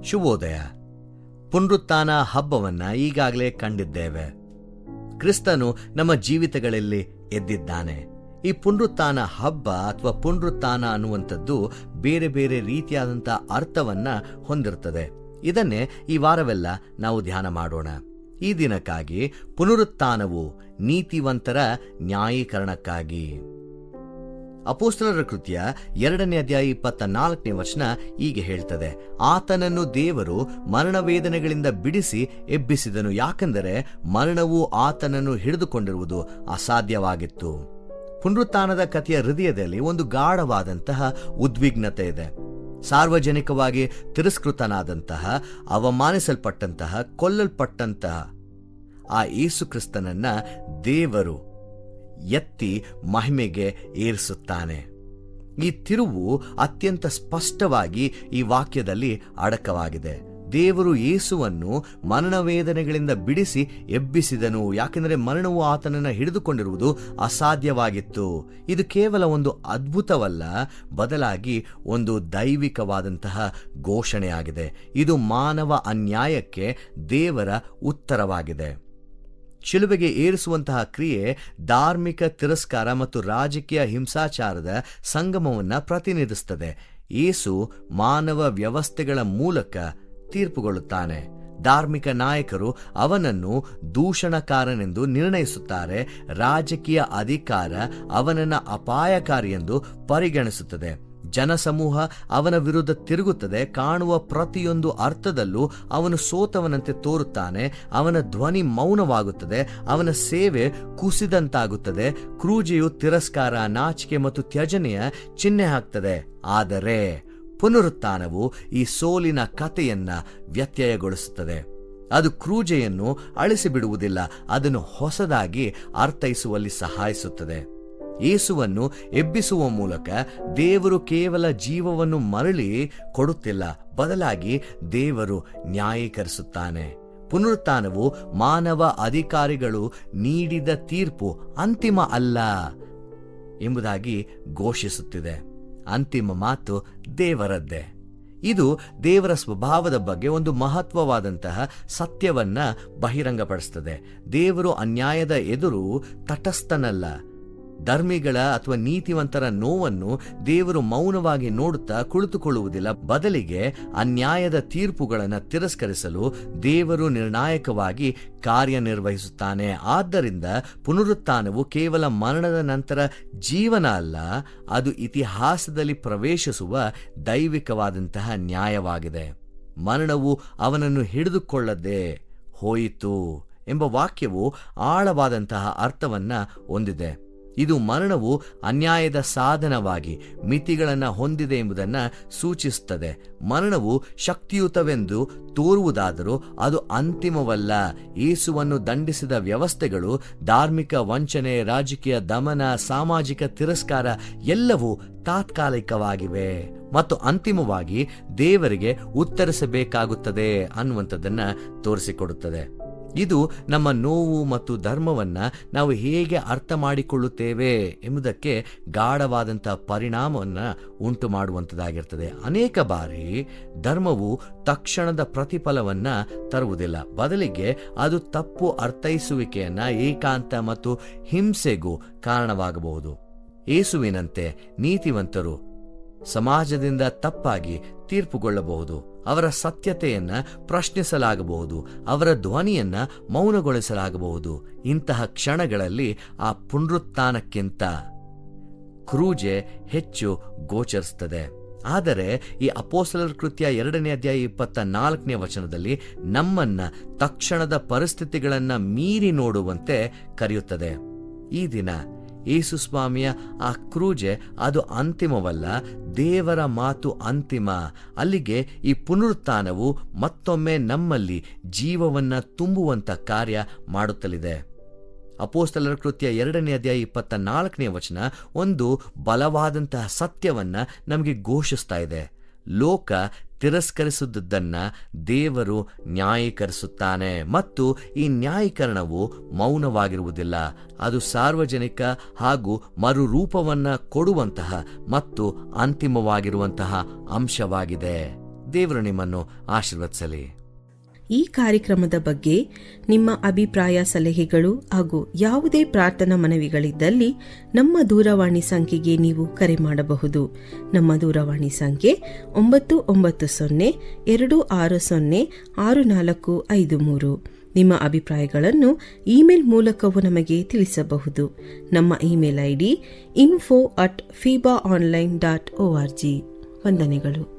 ಶುಭೋದಯ. ಪುನರುತ್ಥಾನ ಹಬ್ಬವನ್ನ ಈಗಾಗಲೇ ಕಂಡಿದ್ದೇವೆ. ಕ್ರಿಸ್ತನು ನಮ್ಮ ಜೀವಿತಗಳಲ್ಲಿ ಎದ್ದಿದ್ದಾನೆ. ಈ ಪುನರುತ್ಥಾನ ಹಬ್ಬ ಅಥವಾ ಪುನರುತ್ಥಾನ ಅನ್ನುವಂಥದ್ದು ಬೇರೆ ಬೇರೆ ರೀತಿಯಾದಂಥ ಅರ್ಥವನ್ನ ಹೊಂದಿರುತ್ತದೆ. ಇದನ್ನೇ ಈ ವಾರವೆಲ್ಲ ನಾವು ಧ್ಯಾನ ಮಾಡೋಣ. ಈ ದಿನಕ್ಕಾಗಿ ಪುನರುತ್ಥಾನವು ನೀತಿವಂತರ ನ್ಯಾಯೀಕರಣಕ್ಕಾಗಿ. ಅಪೊಸ್ತಲರ ಕೃತ್ಯ 2ನೇ ಅಧ್ಯಾಯ 24ನೇ ವಚನ ಹೀಗೆ ಹೇಳ್ತದೆ: ಆತನನ್ನು ದೇವರು ಮರಣವೇದನೆಗಳಿಂದ ಬಿಡಿಸಿ ಎಬ್ಬಿಸಿದನು, ಯಾಕೆಂದರೆ ಮರಣವು ಆತನನ್ನು ಹಿಡಿದುಕೊಂಡಿರುವುದು ಅಸಾಧ್ಯವಾಗಿತ್ತು. ಪುನರುತ್ಥಾನದ ಕಥೆಯ ಹೃದಯದಲ್ಲಿ ಒಂದು ಗಾಢವಾದಂತಹ ಉದ್ವಿಗ್ನತೆ ಇದೆ. ಸಾರ್ವಜನಿಕವಾಗಿ ತಿರಸ್ಕೃತನಾದಂತಹ, ಅವಮಾನಿಸಲ್ಪಟ್ಟಂತಹ, ಕೊಲ್ಲಲ್ಪಟ್ಟಂತಹ ಆ ಯೇಸು ಕ್ರಿಸ್ತನನ್ನ ದೇವರು ಎತ್ತಿ ಮಹಿಮೆಗೆ ಏರಿಸುತ್ತಾನೆ. ಈ ತಿರುವು ಅತ್ಯಂತ ಸ್ಪಷ್ಟವಾಗಿ ಈ ವಾಕ್ಯದಲ್ಲಿ ಅಡಕವಾಗಿದೆ. ದೇವರು ಯೇಸುವನ್ನು ಮರಣವೇದನೆಗಳಿಂದ ಬಿಡಿಸಿ ಎಬ್ಬಿಸಿದನು, ಯಾಕೆಂದರೆ ಮರಣವು ಆತನನ್ನು ಹಿಡಿದುಕೊಂಡಿರುವುದು ಅಸಾಧ್ಯವಾಗಿತ್ತು. ಇದು ಕೇವಲ ಒಂದು ಅದ್ಭುತವಲ್ಲ, ಬದಲಾಗಿ ಒಂದು ದೈವಿಕವಾದಂತಹ ಘೋಷಣೆಯಾಗಿದೆ. ಇದು ಮಾನವ ಅನ್ಯಾಯಕ್ಕೆ ದೇವರ ಉತ್ತರವಾಗಿದೆ. ಶಿಲುಬೆಗೆ ಏರಿಸುವಂತಹ ಕ್ರಿಯೆ ಧಾರ್ಮಿಕ ತಿರಸ್ಕಾರ ಮತ್ತು ರಾಜಕೀಯ ಹಿಂಸಾಚಾರದ ಸಂಗಮವನ್ನು ಪ್ರತಿನಿಧಿಸುತ್ತದೆ. ಯೇಸು ಮಾನವ ವ್ಯವಸ್ಥೆಗಳ ಮೂಲಕ ತೀರ್ಪುಗೊಳ್ಳುತ್ತಾನೆ. ಧಾರ್ಮಿಕ ನಾಯಕರು ಅವನನ್ನು ದೂಷಣಕಾರನೆಂದು ನಿರ್ಣಯಿಸುತ್ತಾರೆ. ರಾಜಕೀಯ ಅಧಿಕಾರ ಅವನನ್ನು ಅಪಾಯಕಾರಿ ಎಂದು ಪರಿಗಣಿಸುತ್ತದೆ. ಜನಸಮೂಹ ಅವನ ವಿರುದ್ಧ ತಿರುಗುತ್ತದೆ. ಕಾಣುವ ಪ್ರತಿಯೊಂದು ಅರ್ಥದಲ್ಲೂ ಅವನು ಸೋತವನಂತೆ ತೋರುತ್ತಾನೆ. ಅವನ ಧ್ವನಿ ಮೌನವಾಗುತ್ತದೆ. ಅವನ ಸೇವೆ ಕುಸಿದಂತಾಗುತ್ತದೆ. ಕ್ರೂಜೆಯು ತಿರಸ್ಕಾರ, ನಾಚಿಕೆ ಮತ್ತು ತ್ಯಜನೆಯ ಚಿಹ್ನೆ ಹಾಕ್ತದೆ. ಆದರೆ ಪುನರುತ್ಥಾನವು ಈ ಸೋಲಿನ ಕಥೆಯನ್ನ ವ್ಯತ್ಯಯಗೊಳಿಸುತ್ತದೆ. ಅದು ಕ್ರೂಜೆಯನ್ನು ಅಳಿಸಿಬಿಡುವುದಿಲ್ಲ, ಅದನ್ನು ಹೊಸದಾಗಿ ಅರ್ಥೈಸುವಲ್ಲಿ ಸಹಾಯಿಸುತ್ತದೆ. ಯೇಸುವನ್ನು ಎಬ್ಬಿಸುವ ಮೂಲಕ ದೇವರು ಕೇವಲ ಜೀವವನ್ನು ಮರಳಿ ಕೊಡುತ್ತಿಲ್ಲ, ಬದಲಾಗಿ ದೇವರು ನ್ಯಾಯೀಕರಿಸುತ್ತಾನೆ. ಪುನರುತ್ಥಾನವು ಮಾನವ ಅಧಿಕಾರಿಗಳು ನೀಡಿದ ತೀರ್ಪು ಅಂತಿಮ ಅಲ್ಲ ಎಂಬುದಾಗಿ ಘೋಷಿಸುತ್ತಿದೆ. ಅಂತಿಮ ಮಾತು ದೇವರದ್ದೇ. ಇದು ದೇವರ ಸ್ವಭಾವದ ಬಗ್ಗೆ ಒಂದು ಮಹತ್ವವಾದಂತಹ ಸತ್ಯವನ್ನ ಬಹಿರಂಗಪಡಿಸುತ್ತದೆ. ದೇವರು ಅನ್ಯಾಯದ ಎದುರು ತಟಸ್ಥನಲ್ಲ. ಧರ್ಮಿಗಳ ಅಥವಾ ನೀತಿವಂತರ ನೋವನ್ನು ದೇವರು ಮೌನವಾಗಿ ನೋಡುತ್ತಾ ಕುಳಿತುಕೊಳ್ಳುವುದಿಲ್ಲ. ಬದಲಿಗೆ ಅನ್ಯಾಯದ ತೀರ್ಪುಗಳನ್ನು ತಿರಸ್ಕರಿಸಲು ದೇವರು ನಿರ್ಣಾಯಕವಾಗಿ ಕಾರ್ಯನಿರ್ವಹಿಸುತ್ತಾನೆ. ಆದ್ದರಿಂದ ಪುನರುತ್ಥಾನವು ಕೇವಲ ಮರಣದ ನಂತರ ಜೀವನ ಅಲ್ಲ, ಅದು ಇತಿಹಾಸದಲ್ಲಿ ಪ್ರವೇಶಿಸುವ ದೈವಿಕವಾದಂತಹ ನ್ಯಾಯವಾಗಿದೆ. ಮರಣವು ಅವನನ್ನು ಹಿಡಿದುಕೊಳ್ಳದೆ ಹೋಯಿತು ಎಂಬ ವಾಕ್ಯವು ಆಳವಾದಂತಹ ಅರ್ಥವನ್ನ ಹೊಂದಿದೆ. ಇದು ಮರಣವು ಅನ್ಯಾಯದ ಸಾಧನವಾಗಿ ಮಿತಿಗಳನ್ನು ಹೊಂದಿದೆ ಎಂಬುದನ್ನು ಸೂಚಿಸುತ್ತದೆ. ಮರಣವು ಶಕ್ತಿಯುತವೆಂದು ತೋರುವುದಾದರೂ ಅದು ಅಂತಿಮವಲ್ಲ. ಯೇಸುವನ್ನು ದಂಡಿಸಿದ ವ್ಯವಸ್ಥೆಗಳು, ಧಾರ್ಮಿಕ ವಂಚನೆ, ರಾಜಕೀಯ ದಮನ, ಸಾಮಾಜಿಕ ತಿರಸ್ಕಾರ ಎಲ್ಲವೂ ತಾತ್ಕಾಲಿಕವಾಗಿವೆ ಮತ್ತು ಅಂತಿಮವಾಗಿ ದೇವರಿಗೆ ಉತ್ತರಿಸಬೇಕಾಗುತ್ತದೆ ಅನ್ನುವಂಥದ್ದನ್ನ ತೋರಿಸಿಕೊಡುತ್ತದೆ. ಇದು ನಮ್ಮ ನೋವು ಮತ್ತು ಧರ್ಮವನ್ನ ನಾವು ಹೇಗೆ ಅರ್ಥ ಮಾಡಿಕೊಳ್ಳುತ್ತೇವೆ ಎಂಬುದಕ್ಕೆ ಗಾಢವಾದಂತಹ ಪರಿಣಾಮವನ್ನು ಉಂಟು ಮಾಡುವಂಥದ್ದಾಗಿರ್ತದೆ. ಅನೇಕ ಬಾರಿ ಧರ್ಮವು ತಕ್ಷಣದ ಪ್ರತಿಫಲವನ್ನ ತರುವುದಿಲ್ಲ, ಬದಲಿಗೆ ಅದು ತಪ್ಪು ಅರ್ಥೈಸುವಿಕೆಯನ್ನ, ಏಕಾಂತ ಮತ್ತು ಹಿಂಸೆಗೂ ಕಾರಣವಾಗಬಹುದು. ಯೇಸುವಿನಂತೆ ನೀತಿವಂತರು ಸಮಾಜದಿಂದ ತಪ್ಪಾಗಿ ತೀರ್ಪುಗೊಳ್ಳಬಹುದು. ಅವರ ಸತ್ಯತೆಯನ್ನ ಪ್ರಶ್ನಿಸಲಾಗಬಹುದು, ಅವರ ಧ್ವನಿಯನ್ನ ಮೌನಗೊಳಿಸಲಾಗಬಹುದು. ಇಂತಹ ಕ್ಷಣಗಳಲ್ಲಿ ಆ ಪುನರುತ್ಥಾನಕ್ಕಿಂತ ಕ್ರೂಜೆ ಹೆಚ್ಚು ಗೋಚರಿಸುತ್ತದೆ. ಆದರೆ ಈ ಅಪೊಸ್ತಲರ ಕೃತ್ಯ 2ನೇ ಅಧ್ಯಾಯ 24ನೇ ವಚನದಲ್ಲಿ ನಮ್ಮನ್ನ ತಕ್ಷಣದ ಪರಿಸ್ಥಿತಿಗಳನ್ನ ಮೀರಿ ನೋಡುವಂತೆ ಕರೆಯುತ್ತದೆ. ಈ ದಿನ ಯೇಸು ಸ್ವಾಮಿಯ ಆ ಕ್ರೂಜೆ ಅದು ಅಂತಿಮವಲ್ಲ, ದೇವರ ಮಾತು ಅಂತಿಮ. ಅಲ್ಲಿಗೆ ಈ ಪುನರುತ್ಥಾನವು ಮತ್ತೊಮ್ಮೆ ನಮ್ಮಲ್ಲಿ ಜೀವವನ್ನ ತುಂಬುವಂತ ಕಾರ್ಯ ಮಾಡುತ್ತಲಿದೆ. ಅಪೊಸ್ತಲರ ಕೃತ್ಯ 2ನೇ ಅಧ್ಯಾಯ 24ನೇ ವಚನ ಒಂದು ಬಲವಾದಂತಹ ಸತ್ಯವನ್ನ ನಮಗೆ ಘೋಷಿಸ್ತಾ ಇದೆ. ಲೋಕ ತಿರಸ್ಕರಿಸುವುದನ್ನ ದೇವರು ನ್ಯಾಯೀಕರಿಸುತ್ತಾನೆ ಮತ್ತು ಈ ನ್ಯಾಯೀಕರಣವು ಮೌನವಾಗಿರುವುದಿಲ್ಲ. ಅದು ಸಾರ್ವಜನಿಕ ಹಾಗೂ ಮರುರೂಪವನ್ನ ಕೊಡುವಂತಹ ಮತ್ತು ಅಂತಿಮವಾಗಿರುವಂತಹ ಅಂಶವಾಗಿದೆ. ದೇವರು ನಿಮ್ಮನ್ನು ಆಶೀರ್ವದಿಸಲಿ. ಈ ಕಾರ್ಯಕ್ರಮದ ಬಗ್ಗೆ ನಿಮ್ಮ ಅಭಿಪ್ರಾಯ, ಸಲಹೆಗಳು ಹಾಗೂ ಯಾವುದೇ ಪ್ರಾರ್ಥನಾ ಮನವಿಗಳಿದ್ದಲ್ಲಿ ನಮ್ಮ ದೂರವಾಣಿ ಸಂಖ್ಯೆಗೆ ನೀವು ಕರೆ ಮಾಡಬಹುದು. ನಮ್ಮ ದೂರವಾಣಿ ಸಂಖ್ಯೆ 9902606453. ನಿಮ್ಮ ಅಭಿಪ್ರಾಯಗಳನ್ನು ಇಮೇಲ್ ಮೂಲಕವೂ ನಮಗೆ ತಿಳಿಸಬಹುದು. ನಮ್ಮ ಇಮೇಲ್ ID info@fibaonline.org. ವಂದನೆಗಳು.